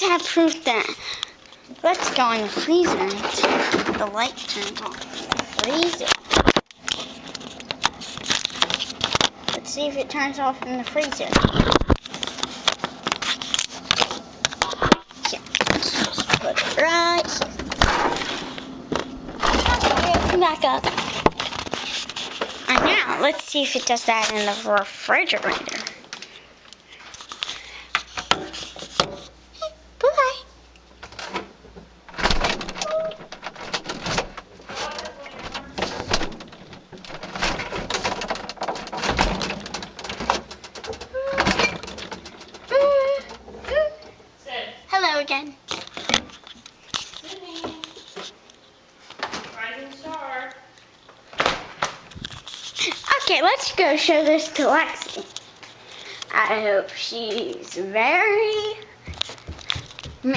have proof that. Let's go in the freezer until the light turns on. Freezer. Let's see if it turns off in the freezer. Yeah, let's just put it right here. Come back up. And now, let's see if it does that in the refrigerator. Bye-bye. Hello again. Sydney. Rising star. Okay, let's go show this to Lexi. I hope she's very